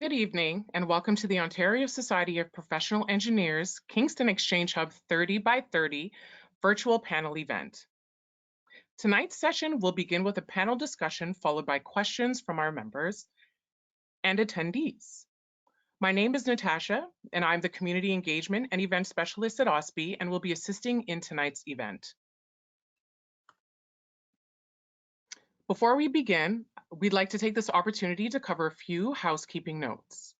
Good evening and welcome to the Ontario Society of Professional Engineers Kingston Exchange Hub 30 by 30 virtual panel event. Tonight's session will begin with a panel discussion followed by questions from our members and attendees. My name is Natasha and I'm the Community Engagement and Event Specialist at OSPE and will be assisting in tonight's event. Before we begin, we'd like to take this opportunity to cover a few housekeeping notes.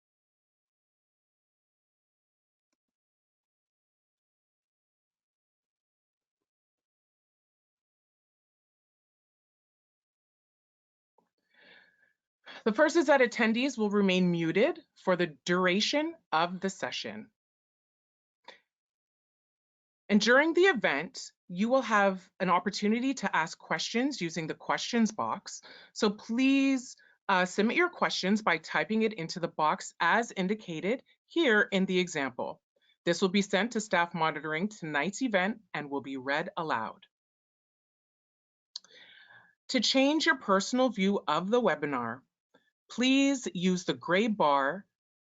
The first is that attendees will remain muted for the duration of the session. And during the event, you will have an opportunity to ask questions using the questions box. So please submit your questions by typing it into the box as indicated here in the example. This will be sent to staff monitoring tonight's event and will be read aloud. To change your personal view of the webinar, please use the gray bar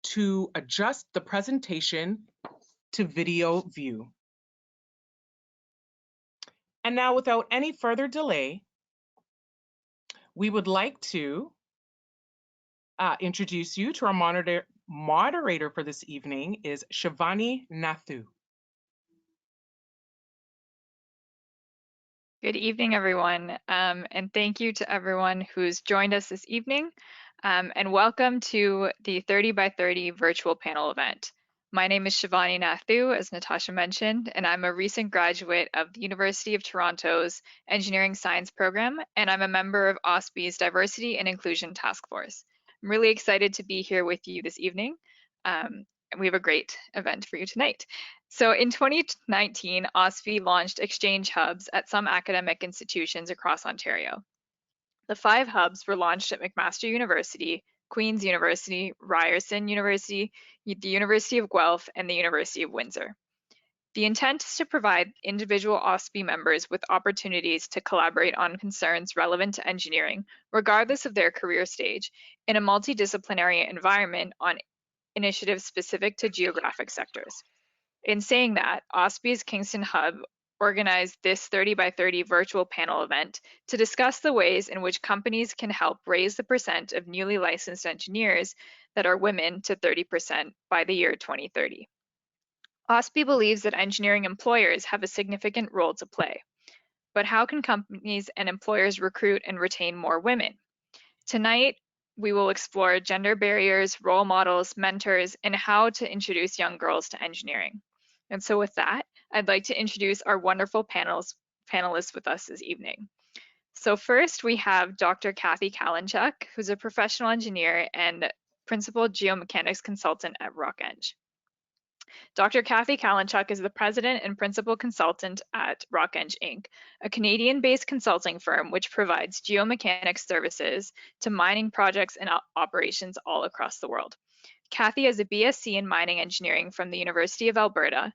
to adjust the presentation to video view. And now, without any further delay, we would like to introduce you to our moderator for this evening is Shivani Nathoo. Good evening, everyone, and thank you to everyone who's joined us this evening, and welcome to the 30 by 30 virtual panel event. My name is Shivani Nathoo, as Natasha mentioned, and I'm a recent graduate of the University of Toronto's Engineering Science program, and I'm a member of OSPE's Diversity and Inclusion Task Force. I'm really excited to be here with you this evening. We have a great event for you tonight. So in 2019, OSPE launched exchange hubs at some academic institutions across Ontario. The 5 hubs were launched at McMaster University, Queen's University, Ryerson University, the University of Guelph, and the University of Windsor. The intent is to provide individual OSPE members with opportunities to collaborate on concerns relevant to engineering, regardless of their career stage, in a multidisciplinary environment on initiatives specific to geographic sectors. In saying that, OSPE's Kingston Hub organized this 30 by 30 virtual panel event to discuss the ways in which companies can help raise the percent of newly licensed engineers that are women to 30% by the year 2030. OSPE believes that engineering employers have a significant role to play. But how can companies and employers recruit and retain more women? Tonight, we will explore gender barriers, role models, mentors, and how to introduce young girls to engineering. And so with that, I'd like to introduce our wonderful panelists with us this evening. So first, we have Dr. Kathy Kalenchuk, who's a professional engineer and principal geomechanics consultant at RockEng. Dr. Kathy Kalenchuk is the president and principal consultant at RockEng Inc., a Canadian-based consulting firm which provides geomechanics services to mining projects and operations all across the world. Kathy has a BSc in mining engineering from the University of Alberta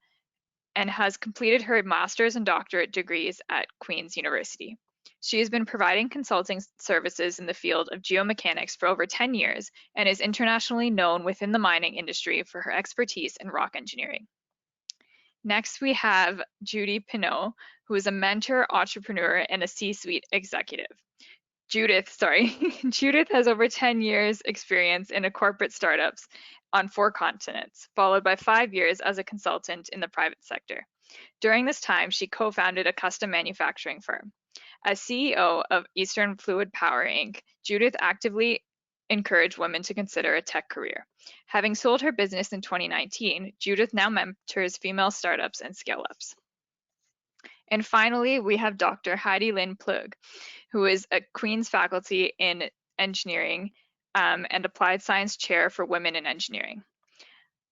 and has completed her master's and doctorate degrees at Queen's University. She has been providing consulting services in the field of geomechanics for over 10 years and is internationally known within the mining industry for her expertise in rock engineering. Next, we have Judith Pineault, who is a mentor, entrepreneur, and a C-suite executive. Judith has over 10 years experience in corporate startups on 4 continents, followed by 5 years as a consultant in the private sector. During this time, she co-founded a custom manufacturing firm. As CEO of Eastern Fluid Power Inc., Judith actively encouraged women to consider a tech career. Having sold her business in 2019, Judith now mentors female startups and scale-ups. And finally, we have Dr. Heidi Ploeg, who is a Queen's faculty in engineering and applied science chair for women in engineering.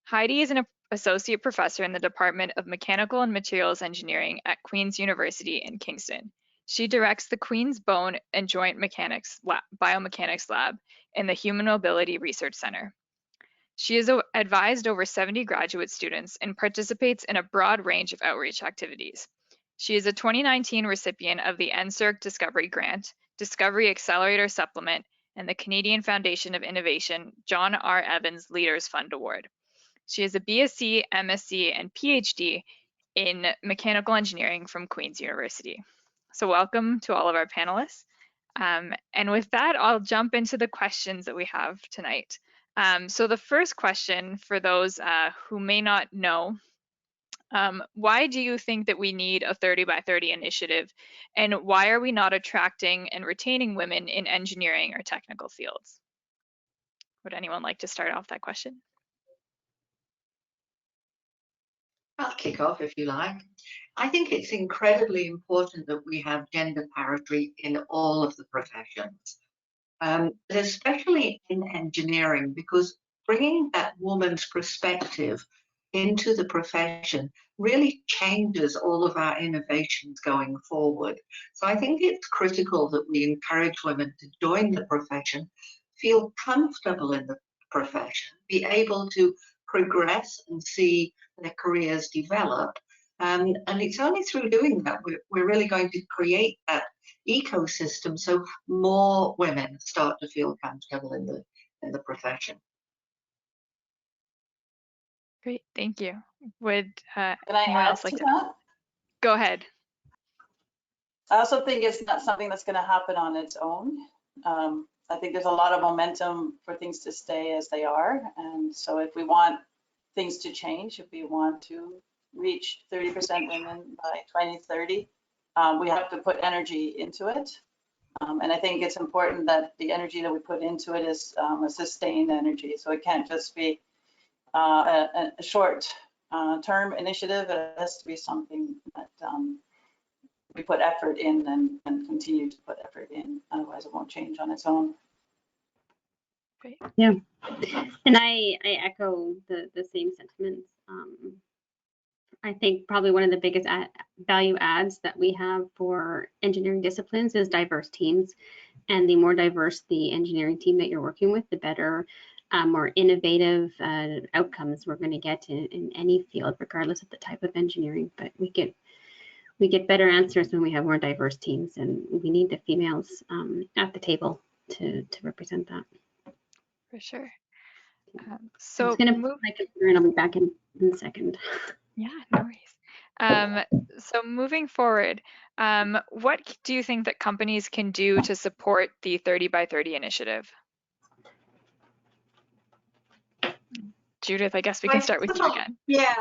Heidi is an associate professor in the Department of Mechanical and Materials Engineering at Queen's University in Kingston. She directs the Queen's Bone and Joint Biomechanics Lab in the Human Mobility Research Center. She has advised over 70 graduate students and participates in a broad range of outreach activities. She is a 2019 recipient of the NSERC Discovery Grant, Discovery Accelerator Supplement, and the Canadian Foundation of Innovation John R. Evans Leaders Fund Award. She has a BSc, MSc, and PhD in mechanical engineering from Queen's University. So welcome to all of our panelists. And with that, I'll jump into the questions that we have tonight. So the first question for those who may not know, why do you think that we need a 30 by 30 initiative? And why are we not attracting and retaining women in engineering or technical fields? Would anyone like to start off that question? I'll kick off if you like. I think it's incredibly important that we have gender parity in all of the professions, but especially in engineering, because bringing that woman's perspective into the profession really changes all of our innovations going forward. So I think it's critical that we encourage women to join the profession, feel comfortable in the profession, be able to progress and see their careers develop. And it's only through doing that we're really going to create that ecosystem so more women start to feel comfortable in the profession. Great, thank you. Would Can I anyone add else like to to? that? Go ahead. I also think it's not something that's going to happen on its own. I think there's a lot of momentum for things to stay as they are. And so if we want things to change, if we want to reach 30% women by 2030, we have to put energy into it. And I think it's important that the energy that we put into it is a sustained energy. So it can't just be a short-term initiative. It has to be something that we put effort in and continue to put effort in. Otherwise, it won't change on its own. Great. Yeah, and I echo the same sentiments. I think probably one of the biggest value adds that we have for engineering disciplines is diverse teams. And the more diverse the engineering team that you're working with, the better, more innovative outcomes we're going to get in any field, regardless of the type of engineering. But we get better answers when we have more diverse teams, and we need the females at the table to represent that. For sure. So I'm going to my computer and I'll be back in a second. Yeah, no worries. So moving forward, what do you think that companies can do to support the 30 by 30 initiative? Judith, I guess we can start with you again. Yeah,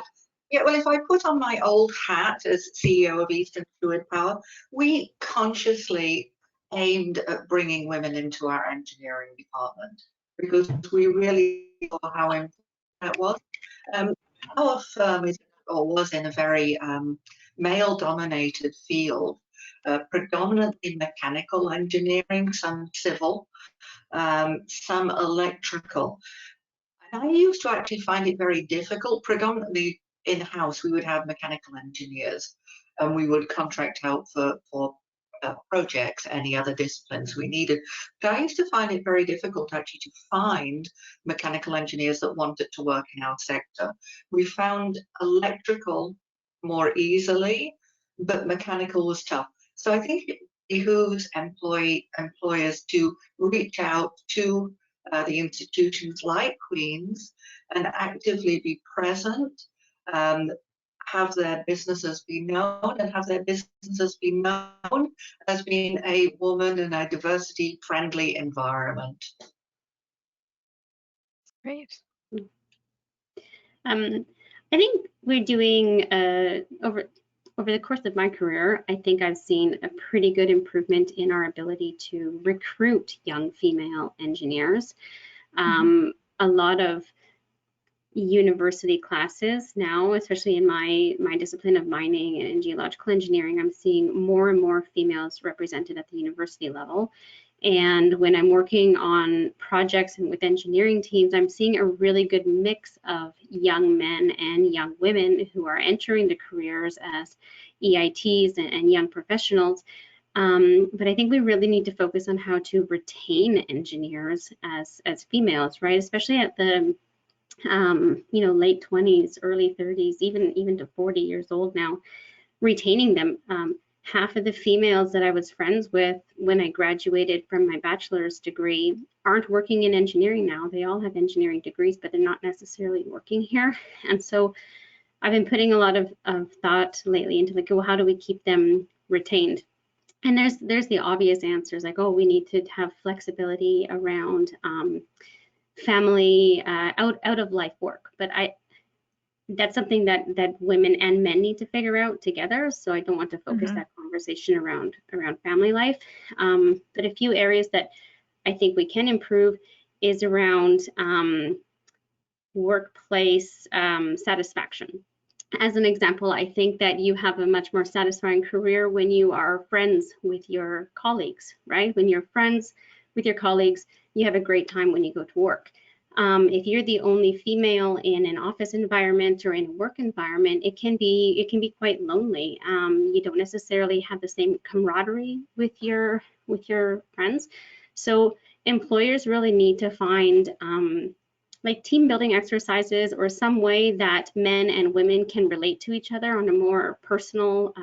well, if I put on my old hat as CEO of Eastern Fluid Power, we consciously aimed at bringing women into our engineering department because we really saw how important that was. Our firm was in a very male-dominated field, predominantly mechanical engineering, some civil, some electrical. And I used to actually find it very difficult. Predominantly in-house, we would have mechanical engineers, and we would contract out for projects, any other disciplines we needed. But I used to find it very difficult actually to find mechanical engineers that wanted to work in our sector. We found electrical more easily, but mechanical was tough. So I think it behooves employers to reach out to the institutions like Queen's and actively be present, have their businesses be known, and have their businesses be known as being a woman in a diversity-friendly environment. Great. I think we're doing over the course of my career, I think I've seen a pretty good improvement in our ability to recruit young female engineers. A lot of university classes now, especially in my discipline of mining and geological engineering, I'm seeing more and more females represented at the university level. And when I'm working on projects and with engineering teams, I'm seeing a really good mix of young men and young women who are entering the careers as EITs and young professionals. But I think we really need to focus on how to retain engineers as females, right? Especially at the late 20s, early 30s, even to 40 years old now, retaining them half of the females that I was friends with when I graduated from my bachelor's degree aren't working in engineering now. They all have engineering degrees, but they're not necessarily working here. And so I've been putting a lot of thought lately into like, well, how do we keep them retained? And there's the obvious answers like, oh, we need to have flexibility around family, out of life work. But that's something that women and men need to figure out together. So I don't want to focus that conversation around family life. But a few areas that I think we can improve is around workplace satisfaction. As an example, I think that you have a much more satisfying career when you are friends with your colleagues, right? When you're friends with your colleagues, you have a great time when you go to work. If you're the only female in an office environment or in a work environment, it can be quite lonely. You don't necessarily have the same camaraderie with your friends. So employers really need to find like team building exercises or some way that men and women can relate to each other on a more personal,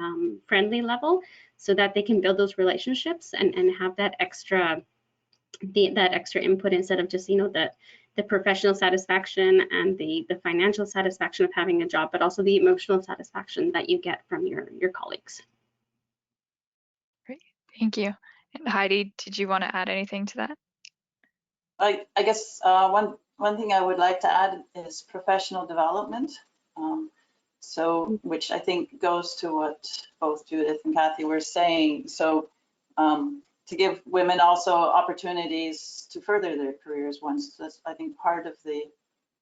friendly level, so that they can build those relationships and have that extra input instead of just, you know, the professional satisfaction and the financial satisfaction of having a job, but also the emotional satisfaction that you get from your colleagues. Great, thank you. And Heidi, did you want to add anything to that? I guess one thing I would like to add is professional development. So, which I think goes to what both Judith and Kathy were saying. So, to give women also opportunities to further their careers once, that's I think part of the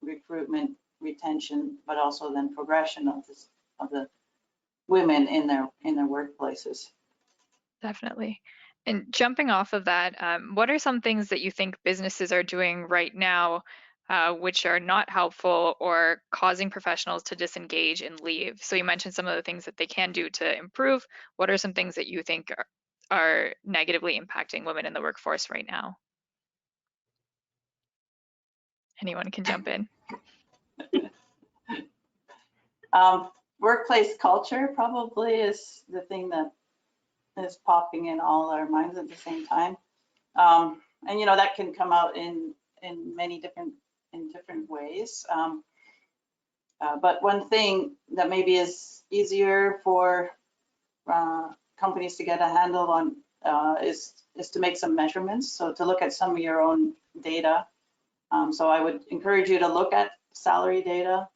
recruitment, retention, but also then progression of the women in their workplaces. Definitely. And jumping off of that, what are some things that you think businesses are doing right now which are not helpful or causing professionals to disengage and leave? So you mentioned some of the things that they can do to improve. What are some things that you think are negatively impacting women in the workforce right now? Anyone can jump in. Workplace culture probably is the thing that is popping in all our minds at the same time. And you know, that can come out in many different ways. But one thing that maybe is easier for companies to get a handle on is to make some measurements. So to look at some of your own data. So I would encourage you to look at salary data.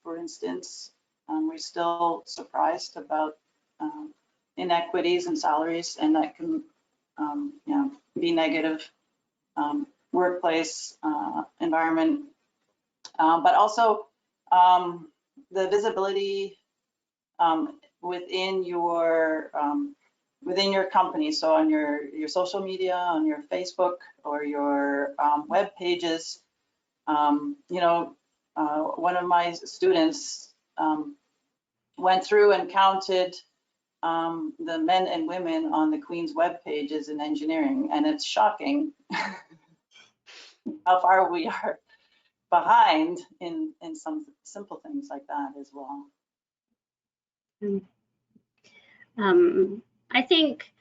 For instance, we're still surprised about inequities in salaries, and that can you know, be negative workplace environment, but also the visibility within your company. So on your social media, on your Facebook or your web pages. You know, one of my students went through and counted the men and women on the Queen's web pages in engineering, and it's shocking how far we are behind in some simple things like that as well. I think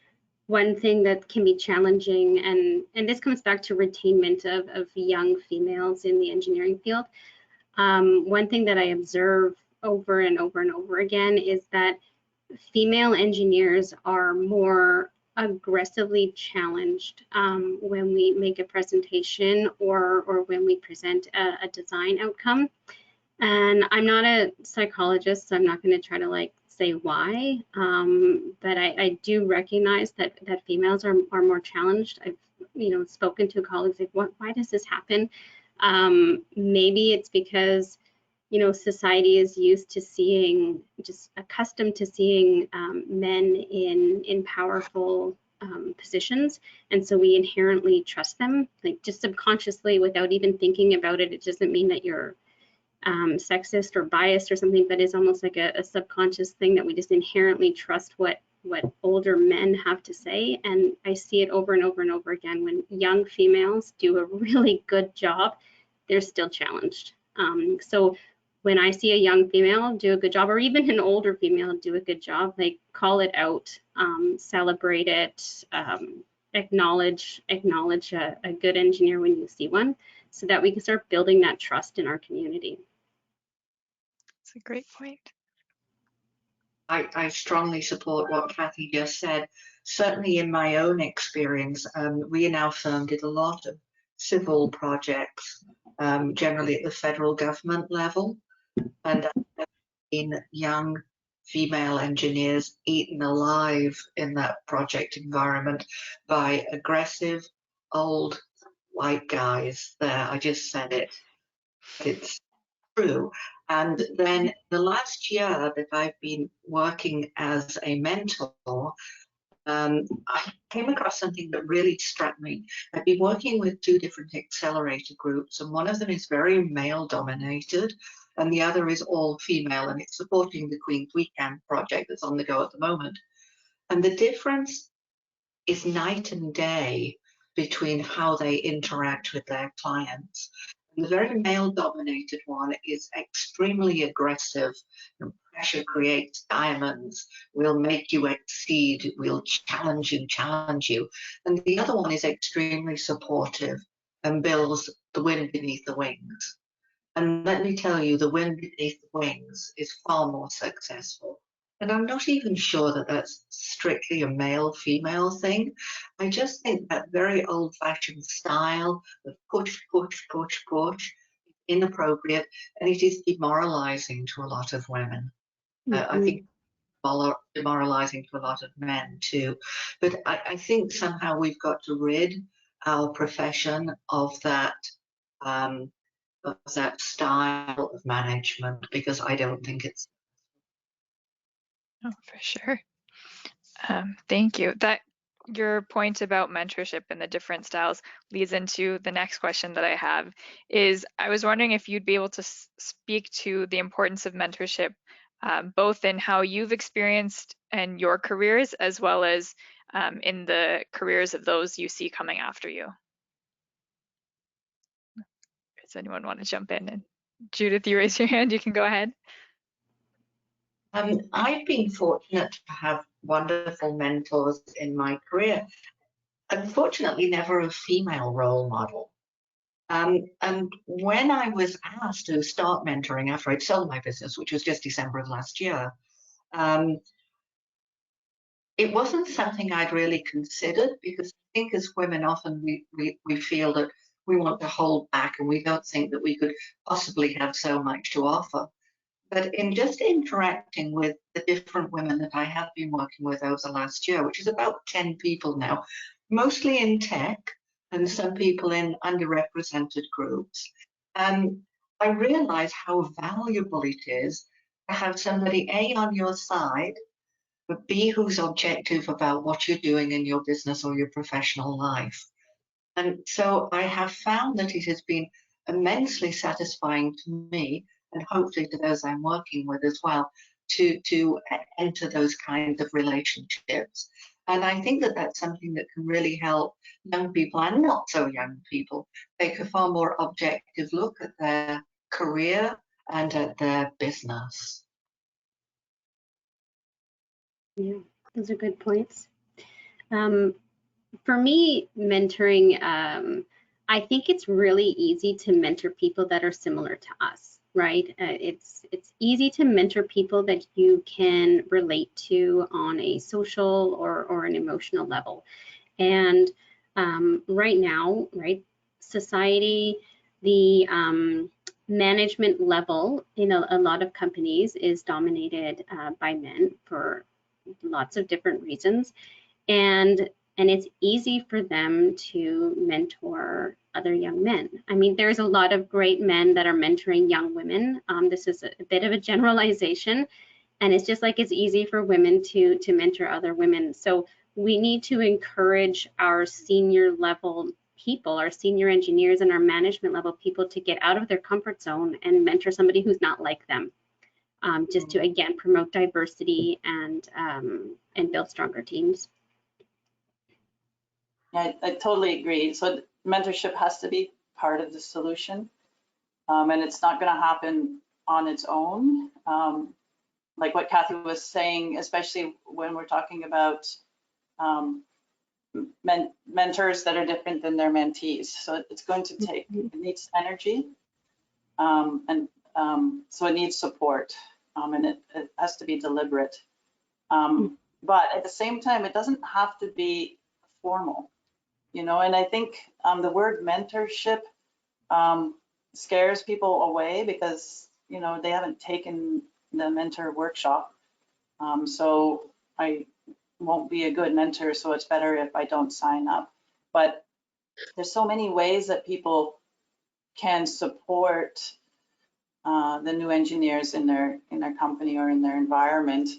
one thing that can be challenging, and this comes back to retainment of young females in the engineering field. One thing that I observe over and over and over again is that female engineers are more aggressively challenged when we make a presentation or when we present a design outcome. And I'm not a psychologist, so I'm not going to try to like say why, but I do recognize that females are more challenged. I've spoken to colleagues like, why does this happen? Maybe it's because society is used to seeing, just accustomed to seeing men in powerful positions, and so we inherently trust them, like just subconsciously without even thinking about it. It doesn't mean that you're sexist or biased or something, but it's almost like a subconscious thing that we just inherently trust what older men have to say. And I see it over and over and over again. When young females do a really good job, they're still challenged. So when I see a young female do a good job, or even an older female do a good job, like call it out, celebrate it, acknowledge a good engineer when you see one, so that we can start building that trust in our community. That's a great point. I strongly support what Kathy just said. Certainly in my own experience, we in our firm did a lot of civil projects, generally at the federal government level, and in young female engineers eaten alive in that project environment by aggressive old white guys there. I just said it. It's true. And then the last year that I've been working as a mentor, I came across something that really struck me. I've been working with two different accelerator groups, and one of them is very male dominated, and the other is all female, and it's supporting the Queen's Weekend project that's on the go at the moment. And the difference is night and day between how they interact with their clients. The very male-dominated one is extremely aggressive. Pressure creates diamonds. We'll make you exceed. We'll challenge you. And the other one is extremely supportive and builds the wind beneath the wings. And let me tell you, the wind beneath the wings is far more successful. And I'm not even sure that that's strictly a male-female thing. I just think that very old-fashioned style of push, is inappropriate, and it is demoralizing to a lot of women. I think demoralizing to a lot of men too. But I think somehow we've got to rid our profession of that style of management, because I don't think it's. Oh, for sure. Thank you. That your point about mentorship and the different styles leads into the next question that I have is, I was wondering if you'd be able to speak to the importance of mentorship, both in how you've experienced in your careers, as well as in the careers of those you see coming after you. Does anyone want to jump in? And Judith, you raise your hand, you can go ahead. I've been fortunate to have wonderful mentors in my career. Unfortunately, never a female role model. And when I was asked to start mentoring after I'd sold my business, which was just December of last year, it wasn't something I'd really considered, because I think as women often we feel that we want to hold back and we don't think that we could possibly have so much to offer. But in just interacting with the different women that I have been working with over the last year, which is about 10 people now, mostly in tech and some people in underrepresented groups, I realize how valuable it is to have somebody A, on your side, but B, who's objective about what you're doing in your business or your professional life. And so I have found that it has been immensely satisfying to me, and hopefully to those I'm working with as well, to enter those kinds of relationships. And I think that that's something that can really help young people and not so young people take a far more objective look at their career and at their business. Yeah, those are good points. For me, mentoring, I think it's really easy to mentor people that are similar to us, right? It's easy to mentor people that you can relate to on a social or an emotional level. And right now, right, society, the management level in a lot of companies is dominated by men for lots of different reasons. And it's easy for them to mentor other young men. I mean, there's a lot of great men that are mentoring young women. This is a bit of a generalization, and it's just like it's easy for women to mentor other women. So we need to encourage our senior level people, our senior engineers and our management level people, to get out of their comfort zone and mentor somebody who's not like them, just to, again, promote diversity and build stronger teams. Yeah, I totally agree. So mentorship has to be part of the solution, and it's not going to happen on its own. Like what Kathy was saying, especially when we're talking about mentors that are different than their mentees. So it's going to take, it needs energy, so it needs support, and it has to be deliberate. But at the same time, it doesn't have to be formal, you know, and I think the word mentorship scares people away because, you know, they haven't taken the mentor workshop. So I won't be a good mentor, so it's better if I don't sign up. But there's so many ways that people can support the new engineers in their company or in their environment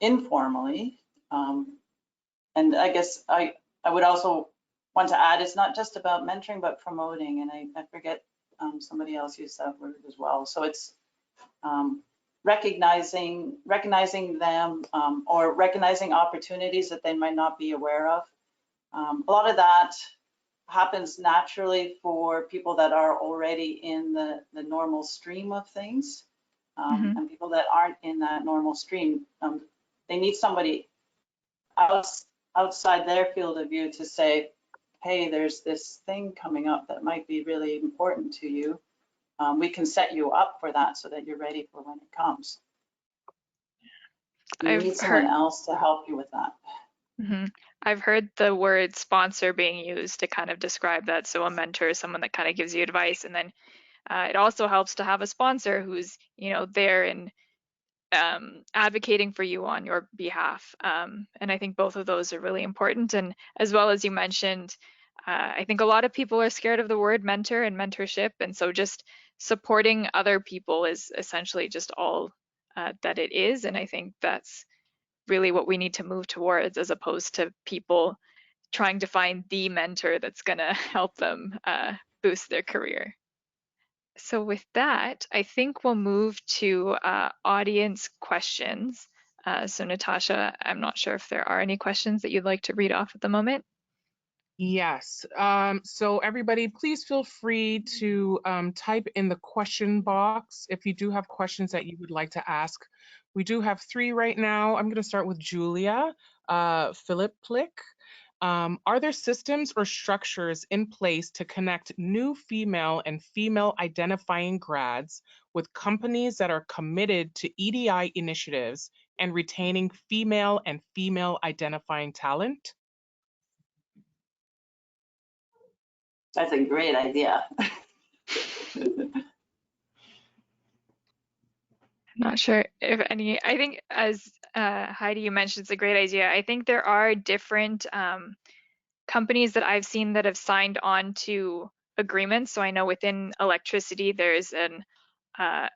informally. And I guess I would also want to add, it's not just about mentoring, but promoting. And I forget, somebody else used that word as well. So it's recognizing them, or recognizing opportunities that they might not be aware of. A lot of that happens naturally for people that are already in the normal stream of things, and people that aren't in that normal stream, they need somebody outside their field of view to say, hey, there's this thing coming up that might be really important to you. We can set you up for that so that you're ready for when it comes. You need someone else to help you with that. I've heard the word sponsor being used to kind of describe that. So a mentor is someone that kind of gives you advice, and then it also helps to have a sponsor who's, you know, there and advocating for you on your behalf. And I think both of those are really important. And as well as you mentioned, I think a lot of people are scared of the word mentor and mentorship. And so just supporting other people is essentially just all that it is. And I think that's really what we need to move towards, as opposed to people trying to find the mentor that's going to help them boost their career. So with that, I think we'll move to audience questions. So Natasha, I'm not sure if there are any questions that you'd like to read off at the moment. Yes, so everybody, please feel free to type in the question box if you do have questions that you would like to ask. We do have 3 right now. I'm going to start with Julia. Philip Plick. Are there systems or structures in place to connect new female and female identifying grads with companies that are committed to EDI initiatives and retaining female and female identifying talent? That's a great idea. I'm not sure if any, I think as Heidi, you mentioned, it's a great idea. I think there are different companies that I've seen that have signed on to agreements. So I know within electricity, there's an, I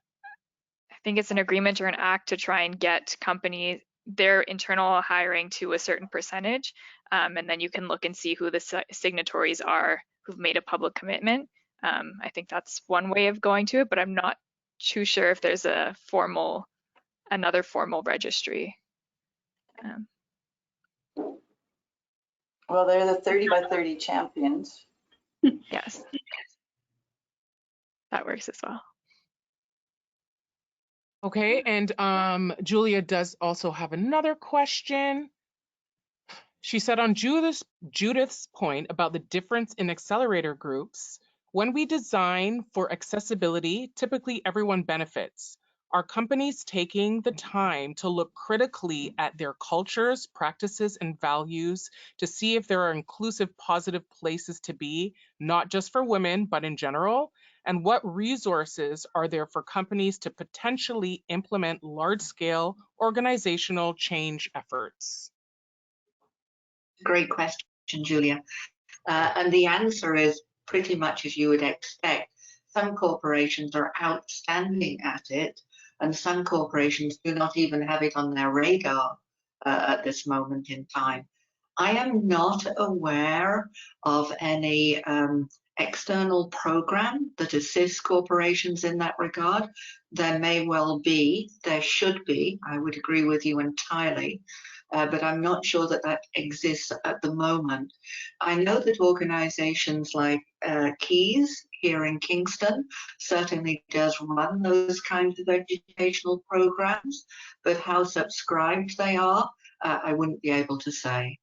think it's an agreement or an act to try and get companies, their internal hiring to a certain percentage. And then you can look and see who the signatories are who've made a public commitment. I think that's one way of going to it, but I'm not too sure if there's a another formal registry. Well, they're the 30 by 30 champions. Yes, that works as well. Okay, and Julia does also have another question. She said, on Judith's point about the difference in accelerator groups, when we design for accessibility, typically everyone benefits. Are companies taking the time to look critically at their cultures, practices, and values to see if there are inclusive, positive places to be, not just for women, but in general? And what resources are there for companies to potentially implement large-scale organizational change efforts? Great question, Julia. And the answer is pretty much as you would expect. Some corporations are outstanding at it, and some corporations do not even have it on their radar at this moment in time. I am not aware of any external program that assists corporations in that regard. There may well be, there should be, I would agree with you entirely, but I'm not sure that that exists at the moment. I know that organizations like Keys here in Kingston certainly does run those kinds of educational programs, but how subscribed they are, I wouldn't be able to say.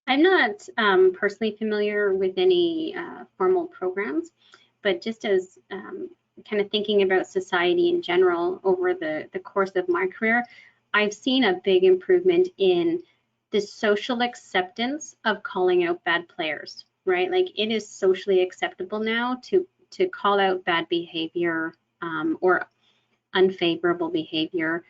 I'm not personally familiar with any formal programs, but just as kind of thinking about society in general over the course of my career, I've seen a big improvement in the social acceptance of calling out bad players, right? Like it is socially acceptable now to call out bad behavior or unfavorable behavior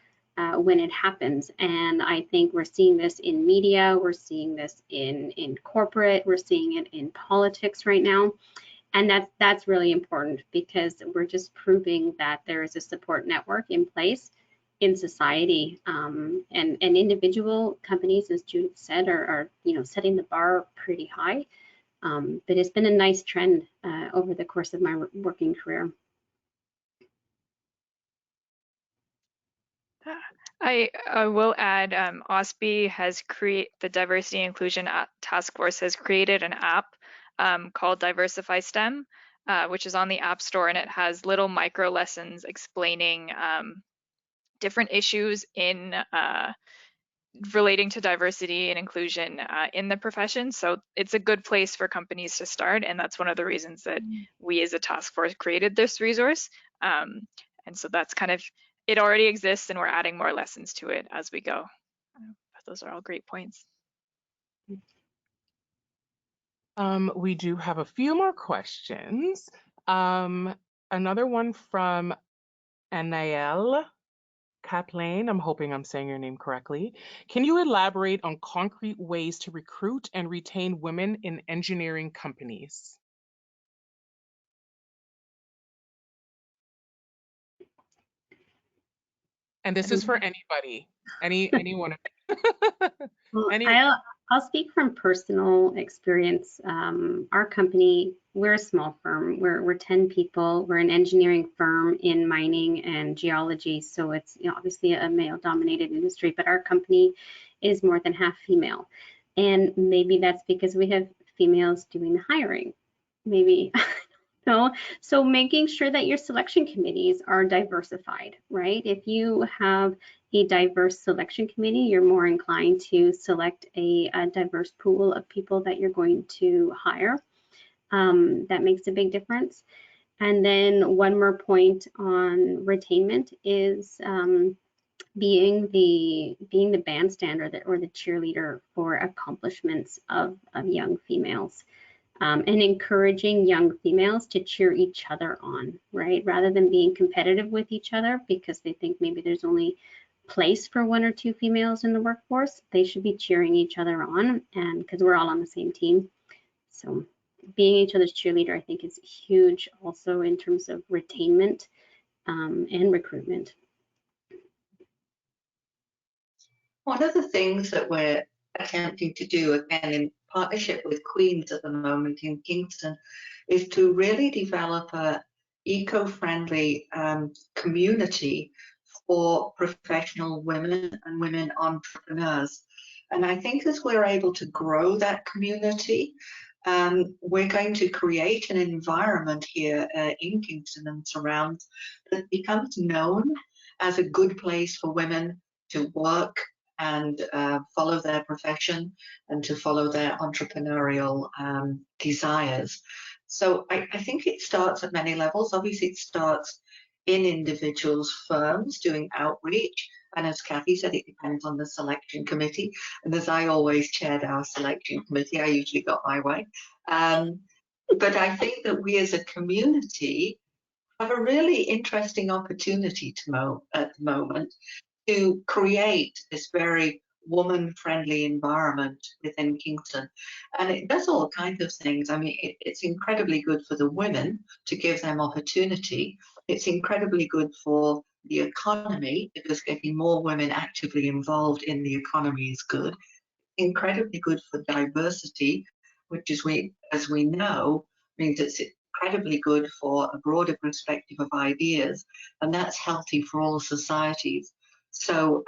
when it happens. And I think we're seeing this in media, we're seeing this in corporate, we're seeing it in politics right now. And that's really important because we're just proving that there is a support network in place in society, and individual companies, as Judith said, are setting the bar pretty high. But it's been a nice trend over the course of my working career. I will add, OSPE has the Diversity and Inclusion Task Force has created an app called Diversify STEM, which is on the App Store, and it has little micro lessons explaining different issues in relating to diversity and inclusion in the profession. So it's a good place for companies to start, and that's one of the reasons that we as a task force created this resource. And so that's kind of, it already exists and we're adding more lessons to it as we go. Those are all great points. We do have a few more questions. Another one from Anael Kathleen, I'm hoping I'm saying your name correctly. Can you elaborate on concrete ways to recruit and retain women in engineering companies? And this is for anybody, anyone. Well, I'll speak from personal experience. Our company, we're a small firm. We're 10 people. We're an engineering firm in mining and geology, so it's obviously a male-dominated industry. But our company is more than half female, and maybe that's because we have females doing the hiring. Maybe. So making sure that your selection committees are diversified, right? If you have a diverse selection committee, you're more inclined to select a diverse pool of people that you're going to hire. That makes a big difference. And then one more point on retainment is being the bandstand or the cheerleader for accomplishments of young females. And encouraging young females to cheer each other on, right? Rather than being competitive with each other because they think maybe there's only place for 1 or 2 females in the workforce, they should be cheering each other on, and because we're all on the same team. So being each other's cheerleader, I think, is huge also in terms of retainment and recruitment. One of the things that we're attempting to do, again, in partnership with Queen's at the moment in Kingston, is to really develop a eco-friendly community for professional women and women entrepreneurs. And I think as we're able to grow that community, we're going to create an environment here in Kingston and surrounds that becomes known as a good place for women to work and follow their profession and to follow their entrepreneurial desires. So I think it starts at many levels. Obviously, it starts in individuals' firms doing outreach. And as Kathy said, it depends on the selection committee. And as I always chaired our selection committee, I usually got my way. But I think that we as a community have a really interesting opportunity at the moment to create this very woman-friendly environment within Kingston. And it does all kinds of things. I mean, it's incredibly good for the women to give them opportunity. It's incredibly good for the economy because getting more women actively involved in the economy is good. Incredibly good for diversity, which is, as we know, means it's incredibly good for a broader perspective of ideas, and that's healthy for all societies. So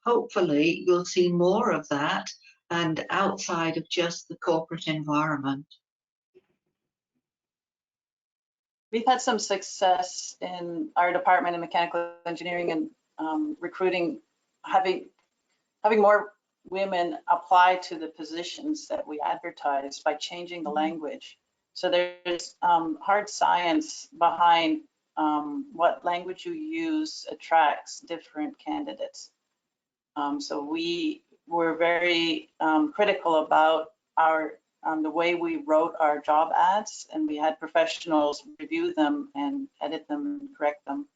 hopefully you'll see more of that and outside of just the corporate environment. we've had some success in our department in mechanical engineering and recruiting, having more women apply to the positions that we advertise by changing the language. So there's hard science behind what language you use attracts different candidates. So we were very critical about the way we wrote our job ads, and we had professionals review them and edit them and correct them.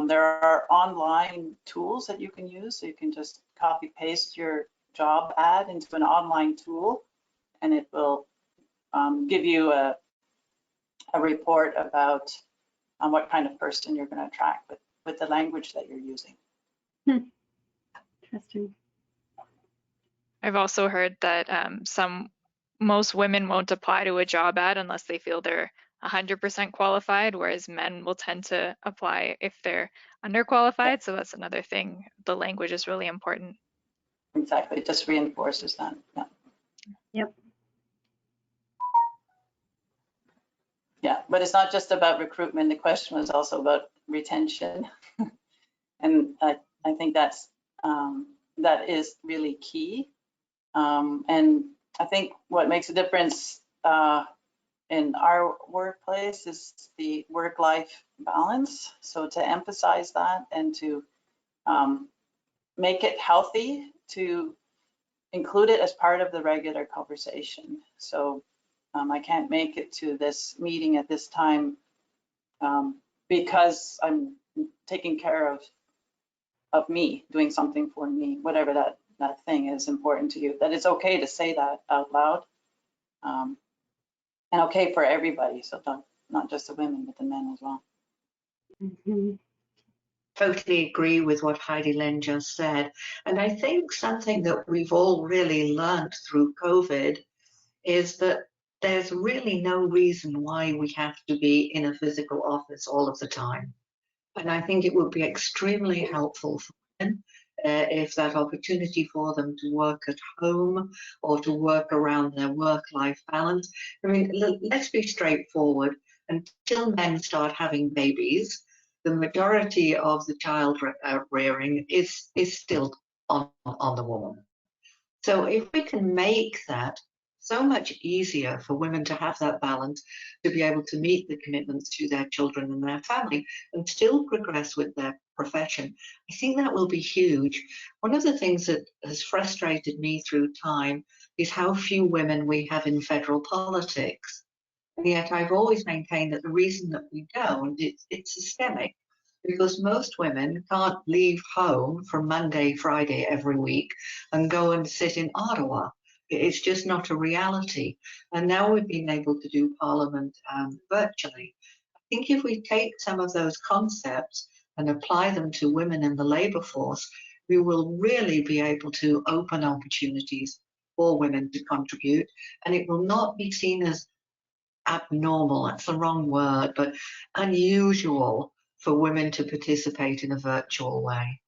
There are online tools that you can use. So you can just copy paste your job ad into an online tool, and it will give you a report about what kind of person you're going to attract with the language that you're using. Interesting. I've also heard that most women won't apply to a job ad unless they feel they're 100% qualified, whereas men will tend to apply if they're underqualified. So that's another thing. The language is really important. Exactly, it just reinforces that. Yeah. Yep. Yeah, but it's not just about recruitment. The question was also about retention, and I think that is really key. And I think what makes a difference in our workplace is the work-life balance. So to emphasize that and to make it healthy, to include it as part of the regular conversation. So I can't make it to this meeting at this time because I'm taking care of me, doing something for me, whatever that thing is important to you, that it's okay to say that out loud, and okay for everybody. So not just the women, but the men as well. Mm-hmm. Totally agree with what Heidi Lynn just said. And I think something that we've all really learned through COVID is that there's really no reason why we have to be in a physical office all of the time. And I think it would be extremely helpful for women if that opportunity for them to work at home or to work around their work-life balance. I mean, let's be straightforward. Until men start having babies, the majority of the child rearing is still on the woman. So if we can make that so much easier for women to have that balance, to be able to meet the commitments to their children and their family and still progress with their profession, I think that will be huge. One of the things that has frustrated me through time is how few women we have in federal politics. And yet I've always maintained that the reason that we don't, it's systemic. Because most women can't leave home from Monday, Friday every week and go and sit in Ottawa. It's just not a reality. And now we've been able to do Parliament virtually. I think if we take some of those concepts and apply them to women in the labour force, we will really be able to open opportunities for women to contribute. And it will not be seen as abnormal, that's the wrong word, but unusual for women to participate in a virtual way.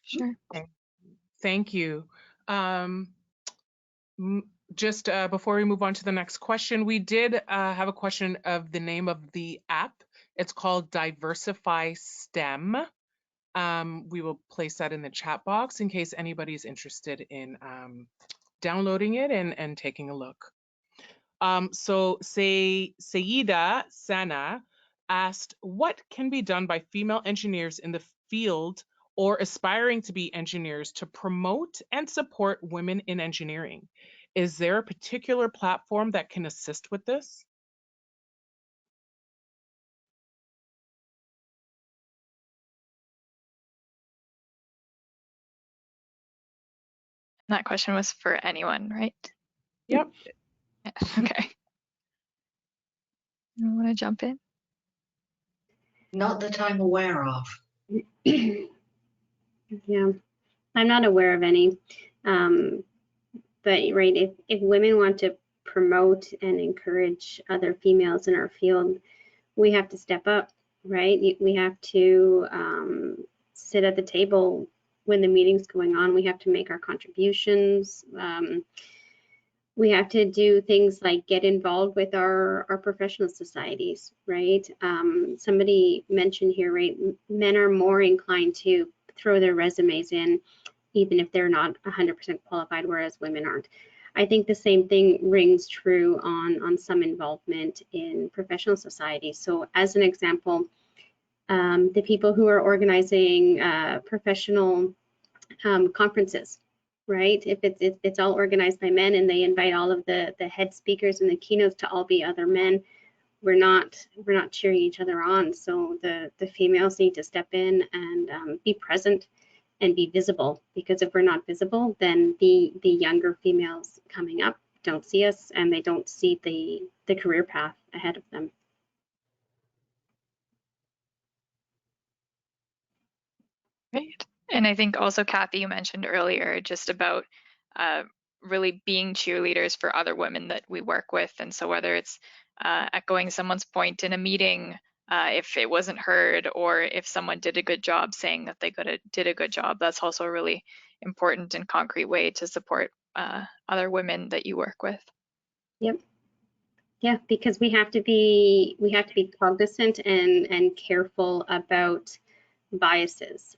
Sure. Thank you. Just before we move on to the next question, we did have a question of the name of the app. It's called Diversify STEM. We will place that in the chat box in case anybody's interested in downloading it and taking a look. So Sayida Sana asked, what can be done by female engineers in the field or aspiring to be engineers to promote and support women in engineering? Is there a particular platform that can assist with this? That question was for anyone, right? Yep. Yeah. Okay. You want to jump in? Not that I'm aware of. Yeah, I'm not aware of any. But right, if women want to promote and encourage other females in our field, we have to step up, right? We have to sit at the table when the meeting's going on. We have to make our contributions. We have to do things like get involved with our professional societies, right? Somebody mentioned here, right? Men are more inclined to throw their resumes in, even if they're not 100% qualified, whereas women aren't. I think the same thing rings true on some involvement in professional societies. So as an example, the people who are organizing professional conferences, right? If it's all organized by men and they invite all of the head speakers and the keynotes to all be other men, we're not cheering each other on. So the females need to step in and be present and be visible, because if we're not visible, then the younger females coming up don't see us and they don't see the career path ahead of them. Right. And I think also, Kathy, you mentioned earlier just about really being cheerleaders for other women that we work with. And so whether it's echoing someone's point in a meeting, if it wasn't heard, or if someone did a good job saying that they did a good job, that's also a really important and concrete way to support other women that you work with. Yep. Yeah, because we have to be cognizant and careful about biases.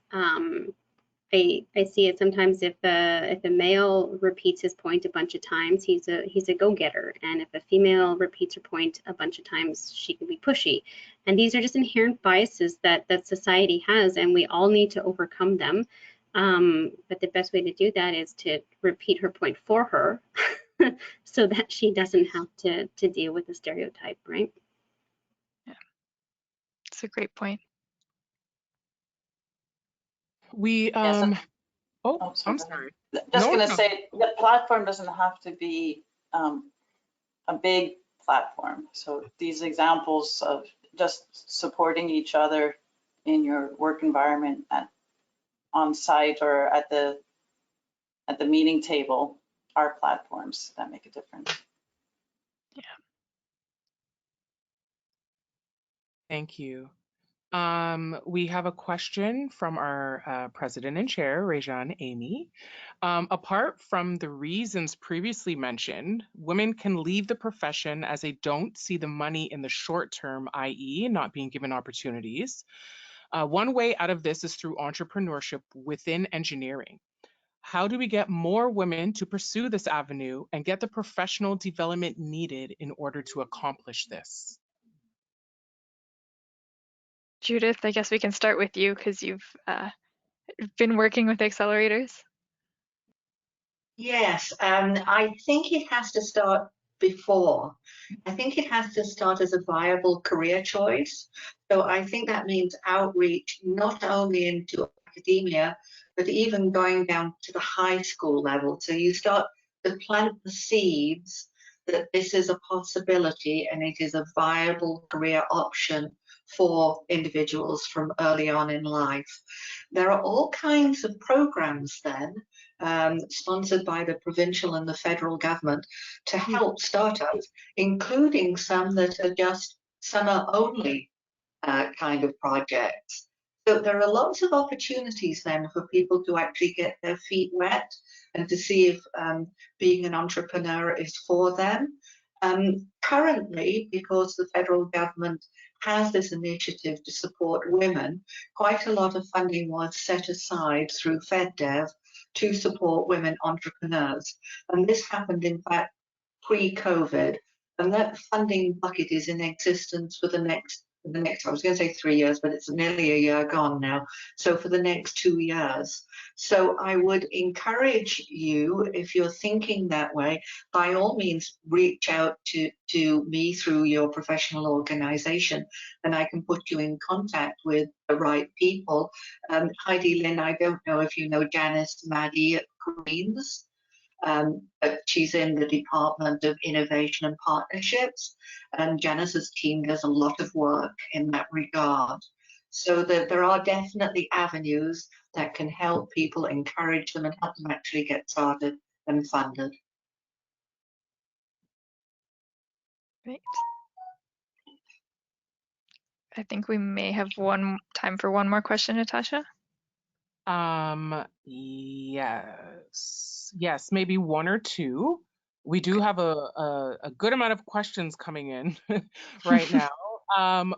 I see it sometimes if a male repeats his point a bunch of times, he's a go-getter, and if a female repeats her point a bunch of times, she can be pushy. And these are just inherent biases that society has, and we all need to overcome them. But the best way to do that is to repeat her point for her, so that she doesn't have to deal with the stereotype, right? Yeah, it's a great point. We Yeah, oh, I'm sorry. Just No, gonna no. say the platform doesn't have to be a big platform. So these examples of just supporting each other in your work environment on site or at the meeting table are platforms that make a difference. Yeah. Thank you. We have a question from our president and chair, Rejan Amy. Apart from the reasons previously mentioned, women can leave the profession as they don't see the money in the short term, i.e. not being given opportunities. One way out of this is through entrepreneurship within engineering. How do we get more women to pursue this avenue and get the professional development needed in order to accomplish this? Judith, I guess we can start with you because you've been working with accelerators. Yes, I think it has to start before. I think it has to start as a viable career choice. So I think that means outreach not only into academia, but even going down to the high school level. So you start to plant the seeds that this is a possibility and it is a viable career option for individuals from early on in life. There are all kinds of programs then sponsored by the provincial and the federal government to help startups, including some that are just summer only kind of projects. So there are lots of opportunities then for people to actually get their feet wet and to see if being an entrepreneur is for them. Currently, because the federal government has this initiative to support women, quite a lot of funding was set aside through FedDev to support women entrepreneurs. And this happened, in fact, pre-COVID. And that funding bucket is in existence for the next, I was going to say 3 years, but it's nearly a year gone now. So for the next 2 years. So I would encourage you, if you're thinking that way, by all means, reach out to me through your professional organization, and I can put you in contact with the right people. Heidi Lynn, I don't know if you know Janice Maddie at Queen's. She's in the Department of Innovation and Partnerships, and Janice's team does a lot of work in that regard. So there are definitely avenues that can help people, encourage them, and help them actually get started and funded. Great. I think we may have time for one more question, Natasha. Yes, maybe one or two. We do have a good amount of questions coming in right now.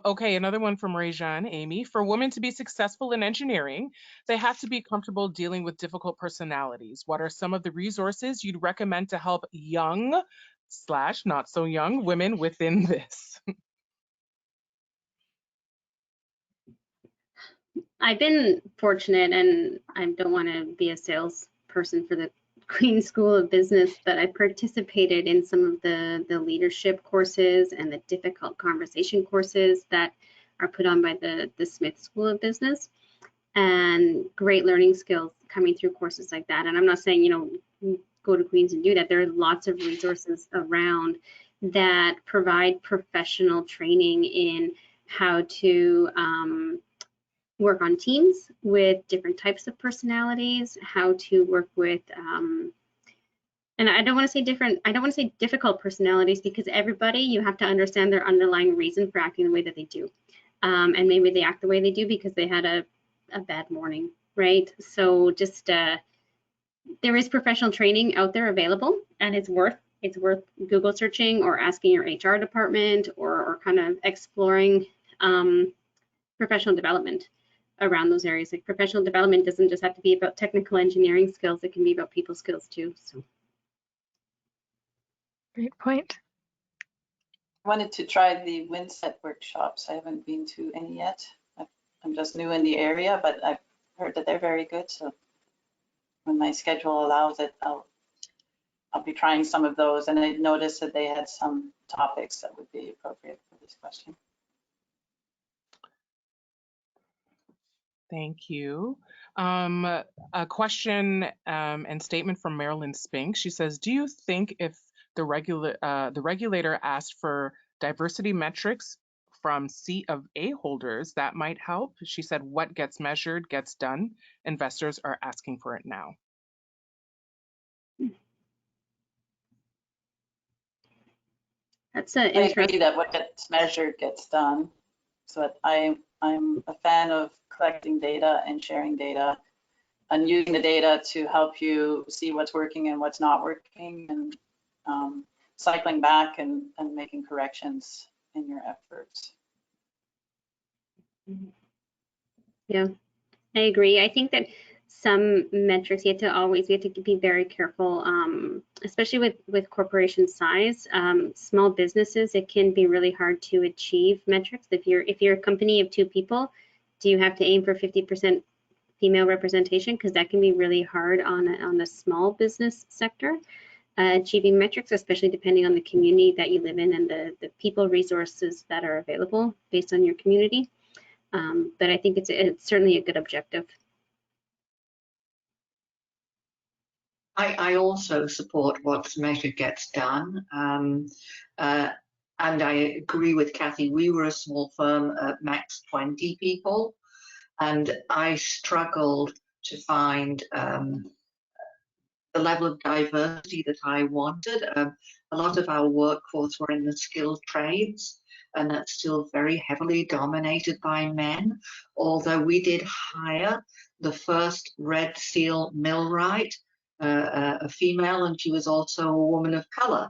Okay, another one from Rajan, Amy. For women to be successful in engineering, they have to be comfortable dealing with difficult personalities. What are some of the resources you'd recommend to help young / not so young women within this? I've been fortunate, and I don't want to be a salesperson for the Queen School of Business, but I participated in some of the leadership courses and the difficult conversation courses that are put on by the Smith School of Business, and great learning skills coming through courses like that. And I'm not saying, go to Queen's and do that. There are lots of resources around that provide professional training in how to work on teams with different types of personalities, how to work with, and I don't want to say difficult personalities, because everybody, you have to understand their underlying reason for acting the way that they do. And maybe they act the way they do because they had a bad morning, right? So just, there is professional training out there available, and it's worth Google searching or asking your HR department, or kind of exploring professional development around those areas. Like, professional development doesn't just have to be about technical engineering skills, it can be about people skills too. So Great point. I wanted to try the Windset workshops. I haven't been to any yet. I'm just new in the area, but I've heard that they're very good. So when my schedule allows it, I'll be trying some of those. And I noticed that they had some topics that would be appropriate for this question. Thank you. A question and statement from Marilyn Spink. She says, do you think if the regulator asked for diversity metrics from C of A holders, that might help? She said, what gets measured gets done. Investors are asking for it now. that's an I agree interesting. that what gets measured gets done. So I'm a fan of collecting data and sharing data and using the data to help you see what's working and what's not working, and cycling back and making corrections in your efforts. Yeah, I agree. I think that some metrics, we have to be very careful, especially with corporation size. Small businesses, it can be really hard to achieve metrics. If you're a company of 2 people, do you have to aim for 50% female representation? Because that can be really hard on a small business sector. Achieving metrics, especially depending on the community that you live in and the people resources that are available based on your community. But I think it's certainly a good objective. I also support what's measured gets done. And I agree with Kathy. We were a small firm at max 20 people, and I struggled to find the level of diversity that I wanted. A lot of our workforce were in the skilled trades, and that's still very heavily dominated by men, although we did hire the first Red Seal millwright, a female, and she was also a woman of color.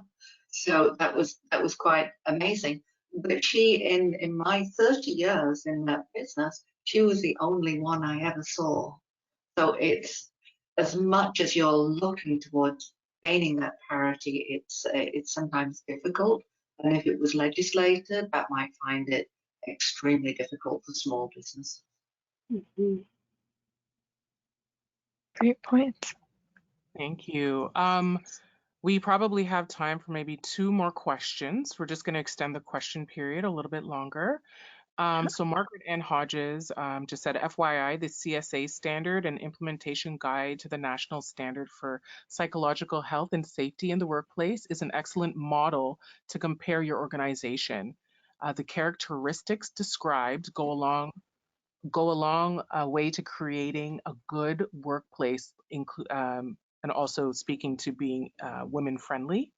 So that was quite amazing. But she, in my 30 years in that business, she was the only one I ever saw. So it's, as much as you're looking towards gaining that parity, it's sometimes difficult. And if it was legislated, that might find it extremely difficult for small business. Mm-hmm. Great point. Thank you. We probably have time for maybe 2 more questions. We're just going to extend the question period a little bit longer. So Margaret N. Hodges just said, FYI, the CSA standard and implementation guide to the National Standard for Psychological Health and Safety in the Workplace is an excellent model to compare your organization. The characteristics described go a long way to creating a good workplace, and also speaking to being women friendly.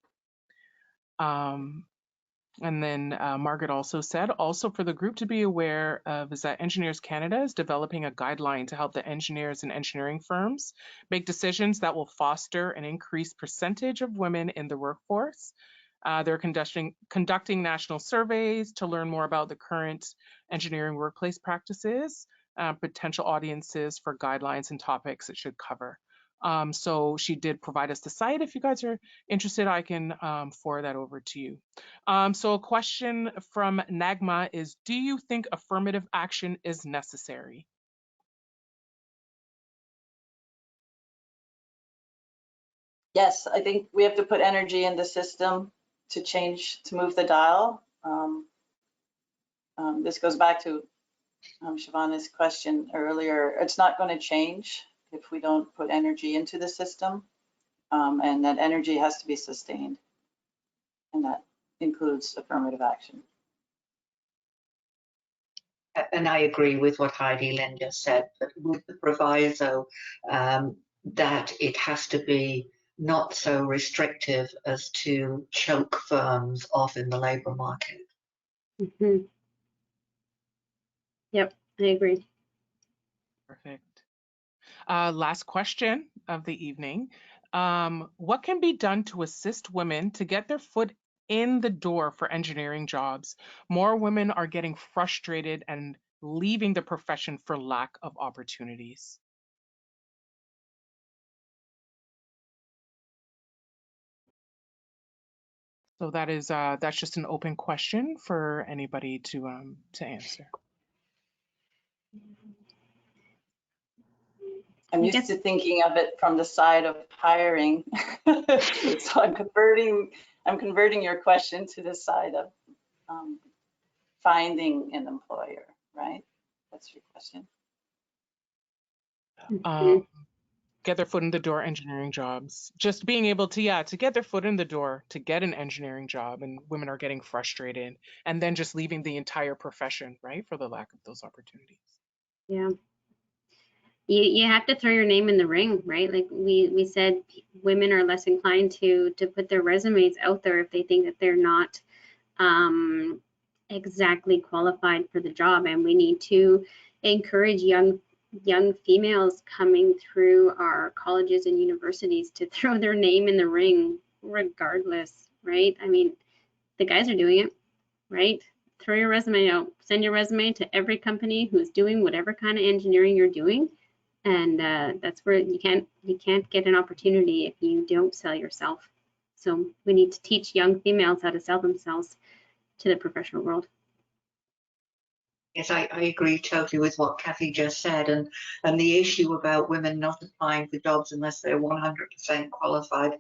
And then Margaret also said, also for the group to be aware of is that Engineers Canada is developing a guideline to help the engineers and engineering firms make decisions that will foster an increased percentage of women in the workforce. They're conducting national surveys to learn more about the current engineering workplace practices, potential audiences for guidelines and topics it should cover. So she did provide us the site. If you guys are interested, I can forward that over to you. So a question from Nagma is, do you think affirmative action is necessary? Yes, I think we have to put energy in the system to change, to move the dial. This goes back to Shivani's question earlier. It's not going to change if we don't put energy into the system, and that energy has to be sustained, and that includes affirmative action. And I agree with what Heidi Lynn just said, but with the proviso that it has to be not so restrictive as to choke firms off in the labour market. Mm-hmm. Yep, I agree. Perfect. Last question of the evening. What can be done to assist women to get their foot in the door for engineering jobs? More women are getting frustrated and leaving the profession for lack of opportunities. So that is that's just an open question for anybody to answer. I'm used to thinking of it from the side of hiring. So I'm converting your question to the side of finding an employer, right? That's your question. Get their foot in the door engineering jobs. Just being able to, to get their foot in the door to get an engineering job, and women are getting frustrated and then just leaving the entire profession, right, for the lack of those opportunities. Yeah. You have to throw your name in the ring, right? Like we said, women are less inclined to put their resumes out there if they think that they're not exactly qualified for the job. And we need to encourage young females coming through our colleges and universities to throw their name in the ring regardless, right? I mean, the guys are doing it, right? Throw your resume out, send your resume to every company who's doing whatever kind of engineering you're doing. And that's where you can't get an opportunity if you don't sell yourself. So we need to teach young females how to sell themselves to the professional world. Yes, I agree totally with what Kathy just said, and the issue about women not applying for jobs unless they're 100% qualified.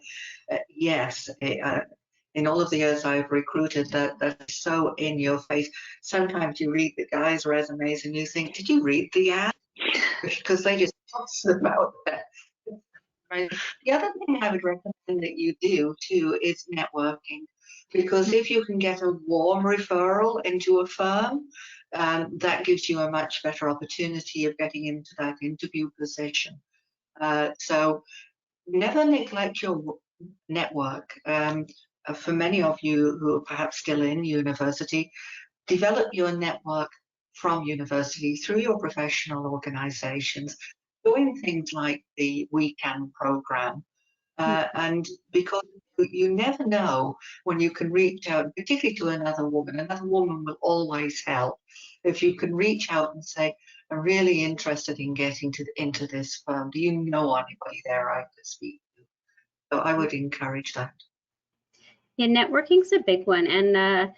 Yes, in all of the years I've recruited, that's so in your face. Sometimes you read the guys' resumes and you think, did you read the ad? Because they just toss them out there. Right. The other thing I would recommend that you do too is networking, because if you can get a warm referral into a firm, that gives you a much better opportunity of getting into that interview position. So never neglect your network. For many of you who are perhaps still in university, develop your network from university through your professional organizations, doing things like the weekend program. And because you never know when you can reach out, particularly to another woman will always help. If you can reach out and say, I'm really interested in getting into this firm. Do you know anybody there I could speak to? So I would encourage that. Yeah, networking's a big one. And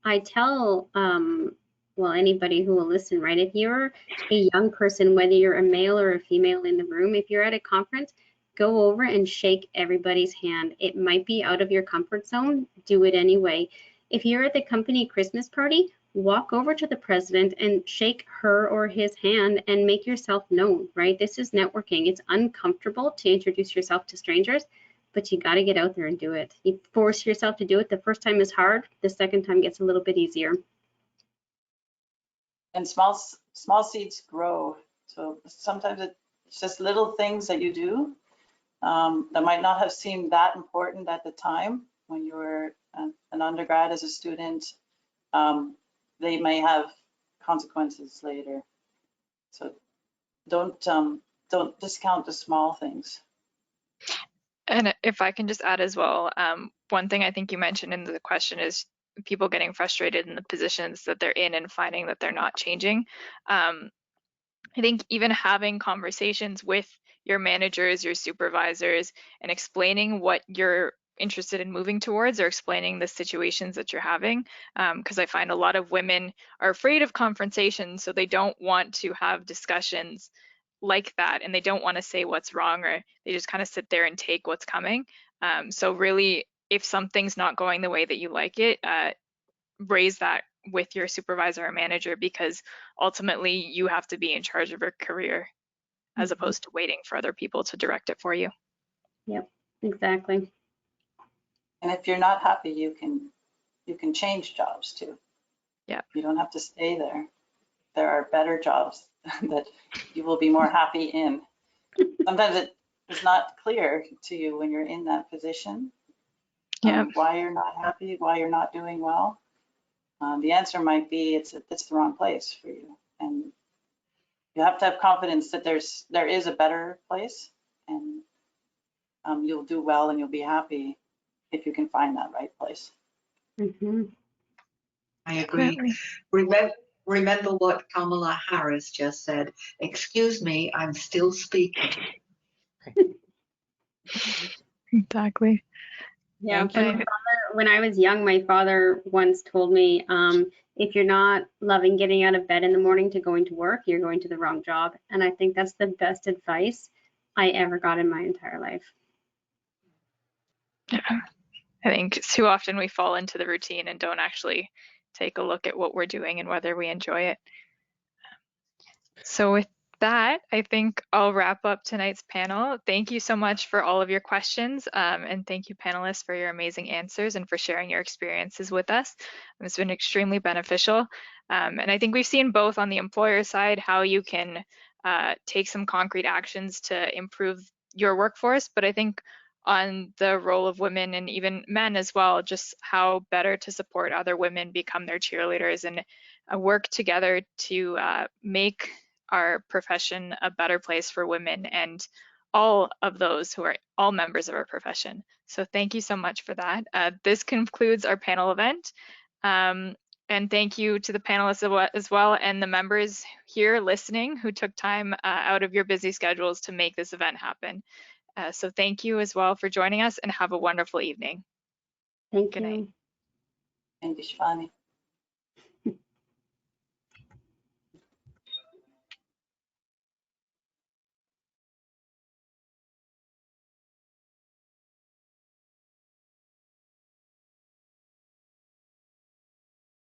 I tell, well, anybody who will listen, right? If you're a young person, whether you're a male or a female in the room, if you're at a conference, go over and shake everybody's hand. It might be out of your comfort zone. Do it anyway. If you're at the company Christmas party, walk over to the president and shake her or his hand and make yourself known, right? This is networking. It's uncomfortable to introduce yourself to strangers, but you got to get out there and do it. You force yourself to do it. The first time is hard. The second time gets a little bit easier. And small seeds grow. So sometimes it's just little things that you do that might not have seemed that important at the time when you were an undergrad as a student, they may have consequences later. So don't discount the small things. And if I can just add as well, one thing I think you mentioned in the question is people getting frustrated in the positions that they're in and finding that they're not changing. I think even having conversations with your managers, your supervisors, and explaining what you're interested in moving towards, or explaining the situations that you're having, because I find a lot of women are afraid of confrontation, so they don't want to have discussions like that, and they don't want to say what's wrong, or they just kind of sit there and take what's coming. So really, if something's not going the way that you like it, raise that with your supervisor or manager, because ultimately you have to be in charge of your career as opposed to waiting for other people to direct it for you. Yep, exactly. And if you're not happy, you can change jobs too. Yeah. You don't have to stay there. There are better jobs that you will be more happy in. Sometimes it is not clear to you when you're in that position, why you're not happy, why you're not doing well. The answer might be it's the wrong place for you, and you have to have confidence that there is a better place, and you'll do well and you'll be happy if you can find that right place. I agree. Remember what Kamala Harris just said. Excuse me, I'm still speaking. Exactly. Yeah, Okay. when I was young, my father once told me, if you're not loving getting out of bed in the morning to going to work, you're going to the wrong job. And I think that's the best advice I ever got in my entire life. Yeah. I think too often we fall into the routine and don't actually take a look at what we're doing and whether we enjoy it. So with that, I think I'll wrap up tonight's panel. Thank you so much for all of your questions, and thank you panelists for your amazing answers and for sharing your experiences with us. It's been extremely beneficial. And I think we've seen both on the employer side how you can take some concrete actions to improve your workforce, but I think on the role of women and even men as well, just how better to support other women become their cheerleaders and work together to make our profession a better place for women and all of those who are all members of our profession. So thank you so much for that. This concludes our panel event. And thank you to the panelists as well and the members here listening who took time out of your busy schedules to make this event happen. So thank you as well for joining us and have a wonderful evening. Thank Good you. night. Thank you, Shivani.